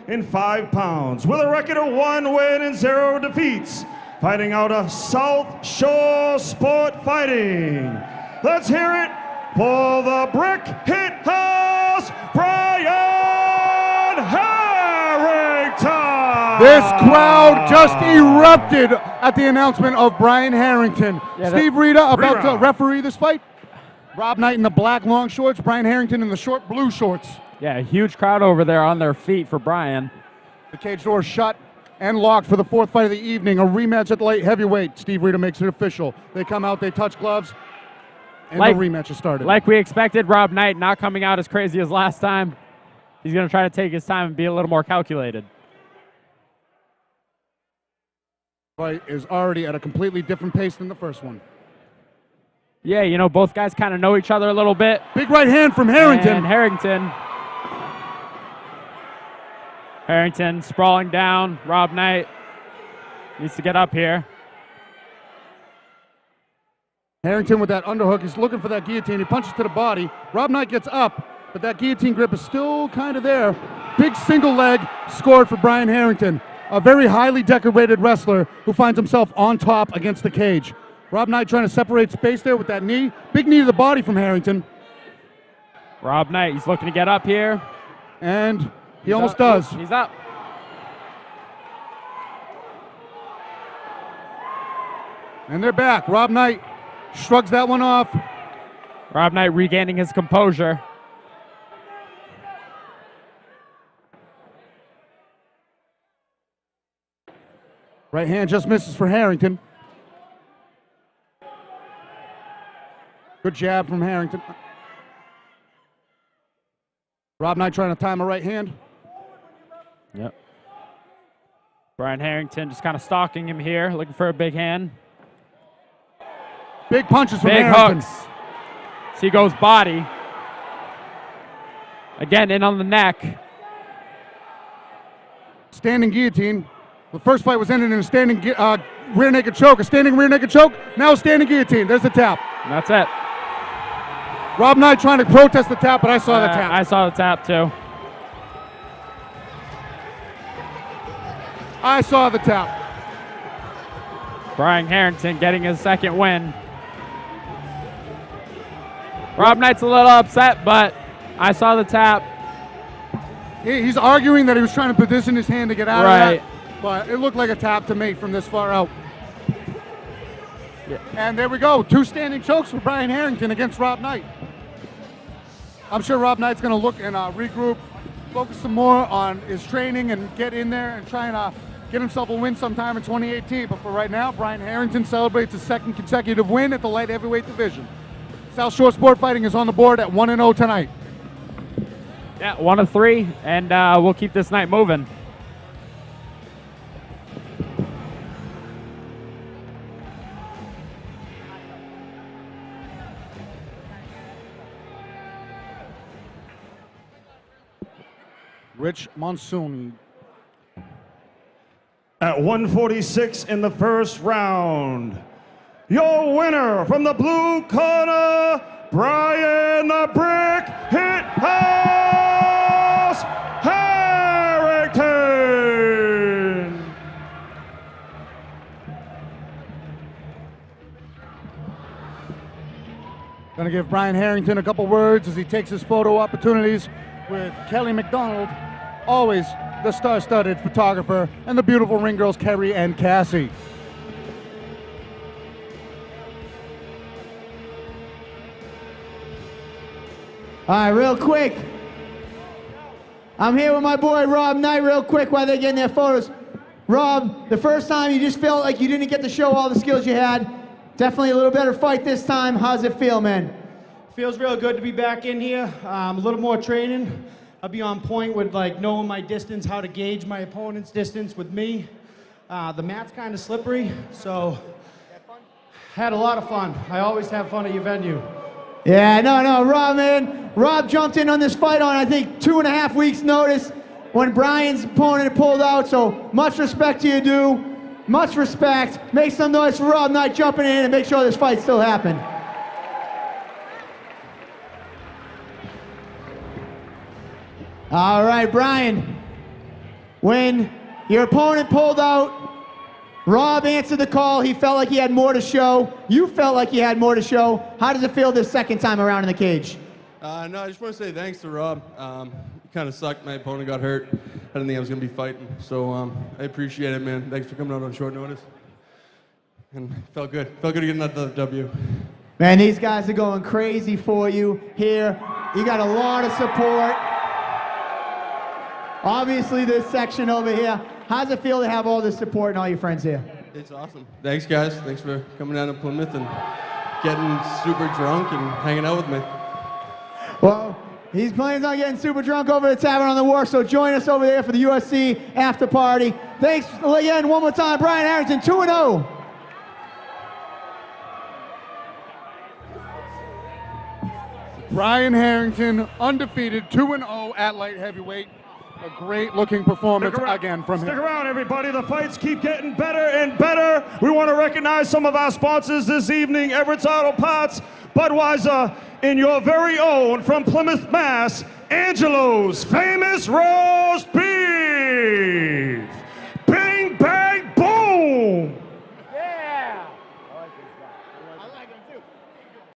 105 pounds, with a record of 1 win and 0 defeats, fighting out of South Shore Sport Fighting. Let's hear it for the Brick Hit House, Brian Harrington! This crowd just erupted at the announcement of Brian Harrington. Yeah, Steve Rita about to Re-round. referee this fight. Rob Knight in the black long shorts, Brian Harrington in the short blue shorts. Yeah, a huge crowd over there on their feet for Brian. The cage door shut and locked for the 4th fight of the evening, a rematch at the light heavyweight. Steve Rita makes it official. They come out, they touch gloves, and the rematch has started. Like we expected, Rob Knight not coming out as crazy as last time. He's going to try to take his time and be a little more calculated. Fight is already at a completely different pace than the first one. Yeah, you know, both guys kind of know each other a little bit. Big right hand from Harrington. And Harrington sprawling down. Rob Knight needs to get up here. Harrington with that underhook. He's looking for that guillotine. He punches to the body. Rob Knight gets up, but that guillotine grip is still kind of there. Big single leg scored for Brian Harrington, a very highly decorated wrestler who finds himself on top against the cage. Rob Knight trying to separate space there with that knee. Big knee to the body from Harrington. Rob Knight, he's looking to get up here. And he almost does. He's up. And they're back. Rob Knight shrugs that one off. Rob Knight regaining his composure. Right hand just misses for Harrington. Good jab from Harrington. Rob Knight trying to time a right hand. Yep. Brian Harrington just kind of stalking him here, looking for a big hand. Big punches from Big Harrington. hooks. So he goes body. Again, in on the neck. Standing guillotine. The first fight was ended in a standing rear naked choke. A standing rear naked choke. Now a standing guillotine. There's the tap. And that's it. Rob Knight trying to protest the tap, but I saw the tap. I saw the tap too. I saw the tap. Brian Harrington getting his second win. Rob Knight's a little upset, but I saw the tap. He's arguing that he was trying to position his hand to get out of Right. that, but it looked like a tap to me from this far out. Yeah. And there we go. 2 standing chokes for Brian Harrington against Rob Knight. I'm sure Rob Knight's going to look and regroup, focus some more on his training and get in there and try and get himself a win sometime in 2018. But for right now, Brian Harrington celebrates his 2nd consecutive win at the light heavyweight division. South Shore Sport Fighting is on the board at 1-0 tonight. Yeah, 1 of 3, and we'll keep this night moving. Rich Monsoon. At 146 in the first round, your winner from the blue corner, Brian the Brick Hit House Harrington. Gonna give Brian Harrington a couple words as he takes his photo opportunities with Kelly McDonald, always the star-studded photographer, and the beautiful ring girls Kerry and Cassie. All right, real quick. I'm here with my boy Rob Knight real quick while they're getting their photos. Rob, the first time you just felt like you didn't get to show all the skills you had. Definitely a little better fight this time. How's it feel, man? Feels real good to be back in here. A little more training. I'll be on point with like knowing my distance, how to gauge my opponent's distance with me. The mat's kind of slippery, so had a lot of fun. I always have fun at your venue. Yeah, no, Rob, man. Rob jumped in on this fight on, I think, 2.5 weeks' notice when Brian's opponent had pulled out, so much respect to you, dude. Much respect. Make some noise for Rob Knight jumping in and make sure this fight still happens. All right, Brian. When your opponent pulled out, Rob answered the call. He felt like he had more to show. You felt like you had more to show. How does it feel this second time around in the cage? No, I just want to say thanks to Rob. It kind of sucked. My opponent got hurt. I didn't think I was going to be fighting. So I appreciate it, man. Thanks for coming out on short notice. And felt good. Felt good getting that W. Man, these guys are going crazy for you here. You got a lot of support. Obviously, this section over here. How's it feel to have all this support and all your friends here? It's awesome. Thanks, guys. Thanks for coming down to Plymouth and getting super drunk and hanging out with me. Well, he's planning on getting super drunk over at the Tavern on the Wharf, so join us over there for the USC after party. Thanks again one more time, Brian Harrington, 2-0. Brian Harrington, undefeated, 2-0 at light heavyweight. A great looking performance again from him. Stick around, everybody. The fights keep getting better and better. We want to recognize some of our sponsors this evening: Everett's Auto Parts, Budweiser, and your very own from Plymouth, Mass, Angelo's Famous Roast Beef.